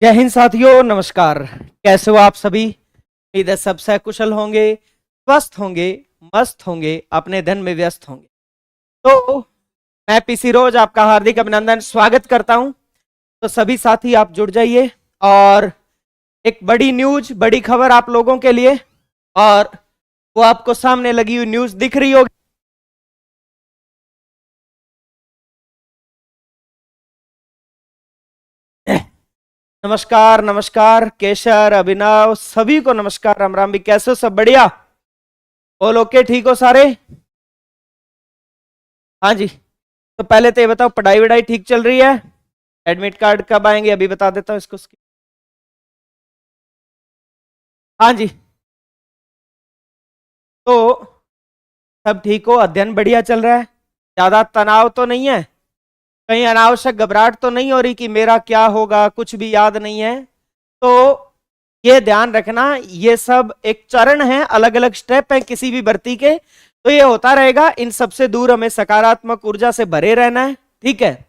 जय हिंद साथियों, नमस्कार। कैसे हो आप सभी? उम्मीद है सब सकुशल होंगे, स्वस्थ होंगे, मस्त होंगे, अपने धन में व्यस्त होंगे। तो मैं पीसी रोज आपका हार्दिक अभिनंदन स्वागत करता हूं। तो सभी साथी आप जुड़ जाइए और एक बड़ी न्यूज, बड़ी खबर आप लोगों के लिए, और वो आपको सामने लगी हुई न्यूज दिख रही होगी। नमस्कार नमस्कार, केशर, अभिनव, सभी को नमस्कार, राम राम। भी कैसे हो? सब बढ़िया? बोल ओके, ठीक हो सारे? हाँ जी। तो पहले तो ये बताओ, पढ़ाई वढ़ाई ठीक चल रही है? एडमिट कार्ड कब आएंगे अभी बता देता हूँ इसको। हाँ जी। तो सब ठीक हो? अध्ययन बढ़िया चल रहा है? ज्यादा तनाव तो नहीं है? कहीं अनावश्यक घबराहट तो नहीं हो रही कि मेरा क्या होगा, कुछ भी याद नहीं है? तो ये ध्यान रखना, ये सब एक चरण है, अलग अलग स्टेप है किसी भी भर्ती के। तो ये होता रहेगा, इन सबसे दूर हमें सकारात्मक ऊर्जा से भरे रहना है, ठीक है।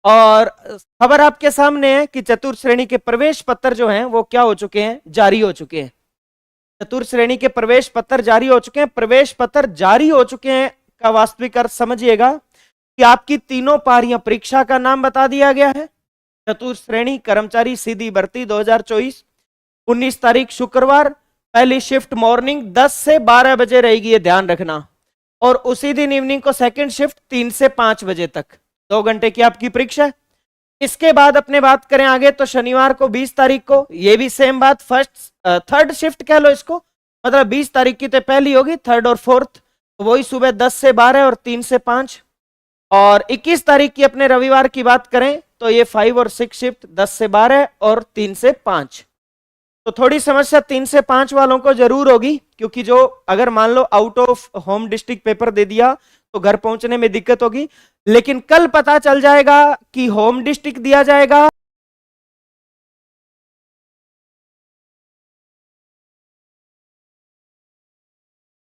और खबर आपके सामने है कि चतुर्थ श्रेणी के प्रवेश पत्र जो हैं वो क्या हो चुके हैं, जारी हो चुके हैं। चतुर्थ श्रेणी के प्रवेश पत्र जारी हो चुके हैं। प्रवेश पत्र जारी हो चुके हैं का वास्तविक अर्थ समझिएगा कि आपकी तीनों पारियां परीक्षा का नाम बता दिया गया है। चतुर्थ श्रेणी कर्मचारी सीधी भर्ती 2024, 19 तारीख शुक्रवार, पहली शिफ्ट मॉर्निंग 10 से 12 बजे रहेगी, ये ध्यान रखना। और उसी दिन इवनिंग को सेकंड शिफ्ट 3 से 5 बजे तक, 2 घंटे की आपकी परीक्षा। इसके बाद अपने बात करें आगे, तो शनिवार को 20 तारीख को ये भी सेम बात, थर्ड शिफ्ट कह लो इसको, मतलब 20 तारीख की तो पहली होगी, थर्ड और फोर्थ, तो वही सुबह 10 से 12 और 3 से 5। और 21 तारीख की अपने रविवार की बात करें तो ये 5 और 6 शिफ्ट 10 से 12 और 3 से 5। तो थोड़ी समस्या 3 से 5 वालों को जरूर होगी, क्योंकि जो अगर मान लो out of home district paper दे दिया तो घर पहुंचने में दिक्कत होगी। लेकिन कल पता चल जाएगा कि होम डिस्ट्रिक्ट दिया जाएगा।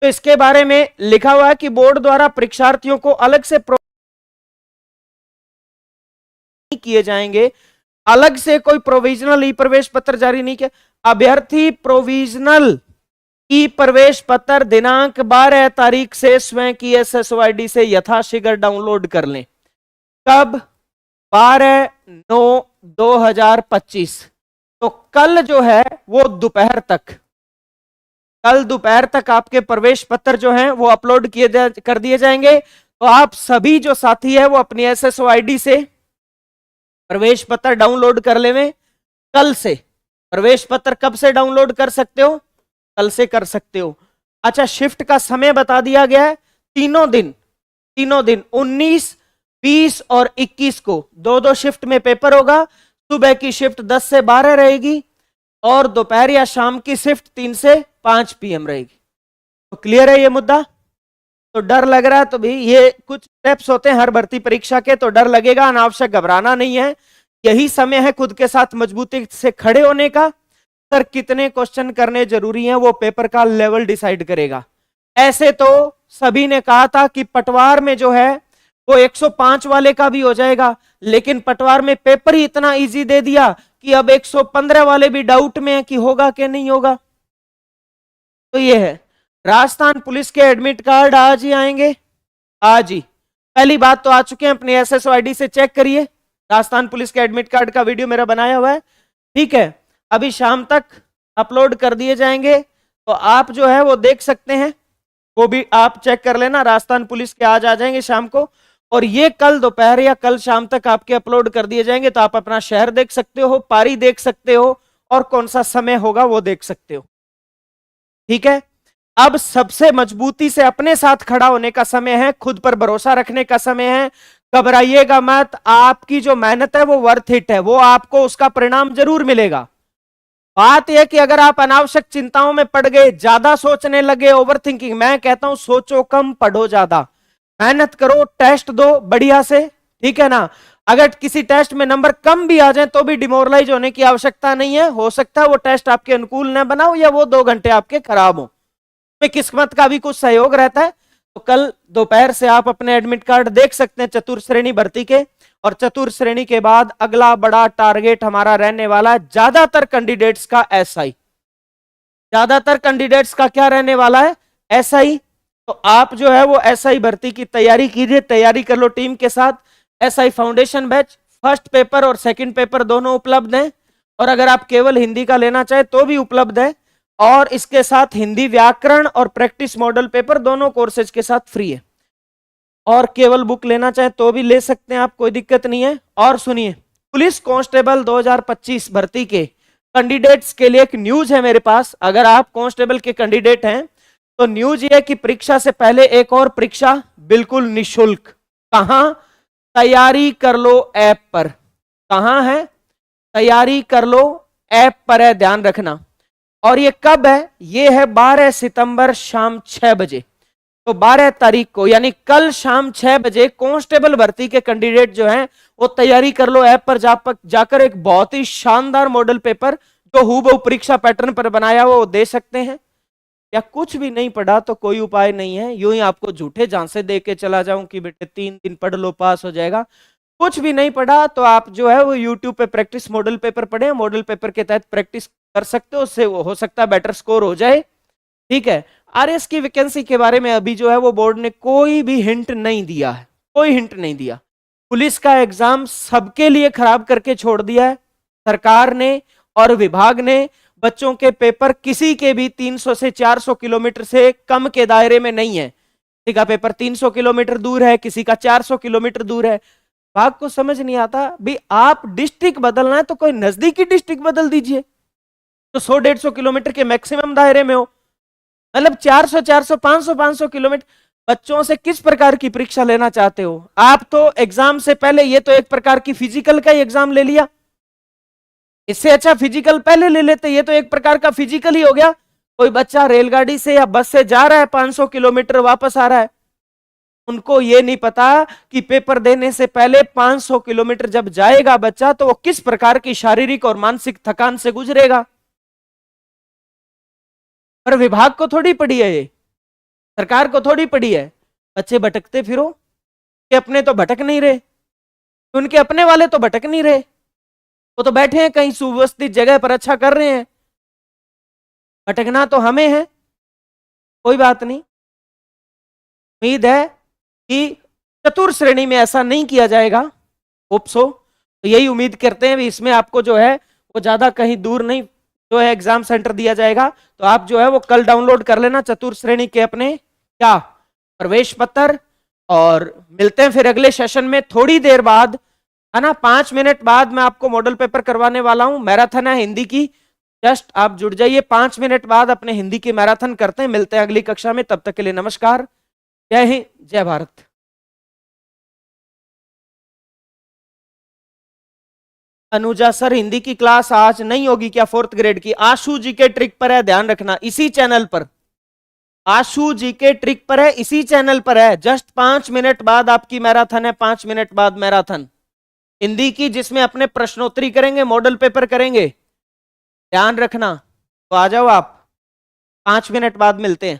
तो इसके बारे में लिखा हुआ है कि बोर्ड द्वारा परीक्षार्थियों को अलग से किए जाएंगे, अलग से कोई प्रोविजनल ई प्रवेश पत्र जारी नहीं किया। अभ्यर्थी प्रोविजनल ई प्रवेश पत्र दिनांक 12 तारीख से स्वयं की SSOID से यथाशीघ्र डाउनलोड कर लें। कब? 12/9/2025। तो कल जो है वो दोपहर तक, कल दोपहर तक आपके प्रवेश पत्र जो हैं वो अपलोड कर दिए जाएंगे। तो आप सभी जो साथी है वो अपनी SSOID से प्रवेश पत्र डाउनलोड कर लें। कल से प्रवेश पत्र कब से डाउनलोड कर सकते हो? कल से कर सकते हो। अच्छा, शिफ्ट का समय बता दिया गया है, तीनों दिन 19, 20 और 21 को 2-2 शिफ्ट में पेपर होगा। सुबह की शिफ्ट 10 से 12 रहेगी और दोपहर या शाम की शिफ्ट 3 से 5 PM रहेगी। तो क्लियर है ये मुद्दा? तो डर लग रहा है तो भी ये कुछ स्टेप्स होते हैं हर भर्ती परीक्षा के, तो डर लगेगा, अनावश्यक घबराना नहीं है। यही समय है खुद के साथ मजबूती से खड़े होने का। सर कितने क्वेश्चन करने जरूरी हैं वो पेपर का लेवल डिसाइड करेगा। ऐसे तो सभी ने कहा था कि पटवार में जो है वो 105 वाले का भी हो जाएगा, लेकिन पटवार में पेपर ही इतना इजी दे दिया कि अब 115 वाले भी डाउट में है कि होगा कि नहीं होगा। तो ये है, राजस्थान पुलिस के एडमिट कार्ड आज ही आएंगे, आज ही। पहली बात तो आ चुके हैं, अपनी SSOID से चेक करिए। राजस्थान पुलिस के एडमिट कार्ड का वीडियो मेरा बनाया हुआ है, ठीक है, अभी शाम तक अपलोड कर दिए जाएंगे। तो आप जो है वो देख सकते हैं, वो भी आप चेक कर लेना। राजस्थान पुलिस के आज आ जाएंगे शाम को, और ये कल दोपहर या कल शाम तक आपके अपलोड कर दिए जाएंगे। तो आप अपना शहर देख सकते हो, पारी देख सकते हो, और कौन सा समय होगा वो देख सकते हो, ठीक है। अब सबसे मजबूती से अपने साथ खड़ा होने का समय है, खुद पर भरोसा रखने का समय है। घबराइएगा मत, आपकी जो मेहनत है वो वर्थ इट है, वो आपको उसका परिणाम जरूर मिलेगा। बात यह कि अगर आप अनावश्यक चिंताओं में पड़ गए, ज्यादा सोचने लगे, ओवर थिंकिंग, मैं कहता हूं सोचो कम, पढ़ो ज्यादा, मेहनत करो, टेस्ट दो बढ़िया से, ठीक है ना। अगर किसी टेस्ट में नंबर कम भी आ जाए तो भी डिमोरलाइज होने की आवश्यकता नहीं है। हो सकता है वो टेस्ट आपके अनुकूल न बनाओ या वो 2 घंटे आपके खराब हो, में किस्मत का भी कुछ सहयोग रहता है। तो कल दोपहर से आप अपने एडमिट कार्ड देख सकते हैं चतुर्थ श्रेणी भर्ती के। और चतुर्थ श्रेणी के बाद अगला बड़ा टारगेट हमारा रहने वाला है ज्यादातर कैंडिडेट्स का एसआई। ज्यादातर कैंडिडेट्स का क्या रहने वाला है? एसआई। तो आप जो है वो एसआई भर्ती की तैयारी कीजिए, तैयारी कर लो टीम के साथ। SI foundation batch first paper और सेकंड पेपर दोनों उपलब्ध हैं, और अगर आप केवल हिंदी का लेना चाहे तो भी उपलब्ध है, और इसके साथ हिंदी व्याकरण और प्रैक्टिस मॉडल पेपर दोनों कोर्सेज के साथ फ्री है। और केवल बुक लेना चाहे तो भी ले सकते हैं आप, कोई दिक्कत नहीं है। और सुनिए, पुलिस कांस्टेबल 2025 भर्ती के कैंडिडेट्स के लिए एक न्यूज है मेरे पास। अगर आप कांस्टेबल के कैंडिडेट हैं तो न्यूज ये है कि परीक्षा से पहले एक और परीक्षा बिल्कुल निशुल्क। कहां? तैयारी कर लो ऐप पर। कहां है? तैयारी कर लो ऐप पर है, ध्यान रखना। और ये कब है? ये है 12 सितंबर शाम 6 बजे। तो 12 तारीख को यानी कल शाम 6 बजे कांस्टेबल भर्ती के कैंडिडेट जो हैं वो तैयारी कर लो ऐप पर जाकर एक बहुत ही शानदार मॉडल पेपर जो हूबहू परीक्षा पैटर्न पर बनाया वो दे सकते हैं। या कुछ भी नहीं पढ़ा तो कोई उपाय नहीं है, यूं ही आपको झूठे झांसे दे के चला जाऊं कि बेटे 3 दिन पढ़ लो पास हो जाएगा। कुछ भी नहीं पढ़ा तो आप जो है वो यूट्यूब पे प्रैक्टिस मॉडल पेपर पढ़े, मॉडल पेपर के तहत प्रैक्टिस कर सकते हो, उससे हो सकता है बेटर स्कोर हो जाए। ठीक है। आरएस की वैकेंसी के बारे में अभी जो है वो बोर्ड ने कोई भी हिंट नहीं दिया है, कोई हिंट नहीं दिया। पुलिस का एग्जाम सबके लिए खराब करके छोड़ दिया है सरकार ने और विभाग ने। बच्चों के पेपर किसी के भी 300 से 400 किलोमीटर से कम के दायरे में नहीं है। किसी का पेपर 300 किलोमीटर दूर है, किसी का 400 किलोमीटर दूर है। विभाग को समझ नहीं आता भी, आप डिस्ट्रिक्ट बदलना है तो कोई नजदीकी डिस्ट्रिक्ट बदल दीजिए तो 100-150 किलोमीटर के मैक्सिमम दायरे में हो। मतलब 400 500 किलोमीटर बच्चों से किस प्रकार की परीक्षा लेना चाहते हो आप? तो एग्जाम से पहले ये तो एक प्रकार की फिजिकल का ही एग्जाम ले लिया, इससे अच्छा फिजिकल पहले ले लेते, ये तो एक प्रकार का फिजिकल ही हो गया। कोई बच्चा रेलगाड़ी से या बस से जा रहा है 500 किलोमीटर वापस आ रहा है, उनको ये नहीं पता कि पेपर देने से पहले 500 किलोमीटर जब जाएगा बच्चा तो वो किस प्रकार की शारीरिक और मानसिक थकान से गुजरेगा। पर विभाग को थोड़ी पड़ी है ये, सरकार को थोड़ी पड़ी है। बच्चे भटकते फिरो कि अपने तो भटक नहीं रहे, उनके अपने वाले तो भटक नहीं रहे, वो तो बैठे हैं कहीं सुव्यवस्थित जगह पर अच्छा कर रहे हैं। भटकना तो हमें है। कोई बात नहीं, उम्मीद है कि चतुर्थ श्रेणी में ऐसा नहीं किया जाएगा, होप सो। तो यही उम्मीद करते हैं भी इसमें आपको जो है वो ज्यादा कहीं दूर नहीं जो है एग्जाम सेंटर दिया जाएगा। तो आप जो है वो कल डाउनलोड कर लेना चतुर्थ श्रेणी के अपने क्या प्रवेश पत्र। और मिलते हैं फिर अगले सेशन में थोड़ी देर बाद, है ना। 5 मिनट बाद मैं आपको मॉडल पेपर करवाने वाला हूं, मैराथन है हिंदी की। जस्ट आप जुड़ जाइए, 5 मिनट बाद अपने हिंदी की मैराथन करते हैं। मिलते हैं अगली कक्षा में, तब तक के लिए नमस्कार, जय हिंद, जय भारत। अनुजा सर हिंदी की क्लास आज नहीं होगी क्या 4th ग्रेड की? आशु जी के ट्रिक पर है, ध्यान रखना, इसी चैनल पर। आशु जी के ट्रिक पर है, इसी चैनल पर है। जस्ट 5 मिनट बाद आपकी मैराथन है, 5 मिनट बाद मैराथन हिंदी की, जिसमें अपने प्रश्नोत्तरी करेंगे, मॉडल पेपर करेंगे, ध्यान रखना। तो आ जाओ आप, 5 मिनट बाद मिलते हैं।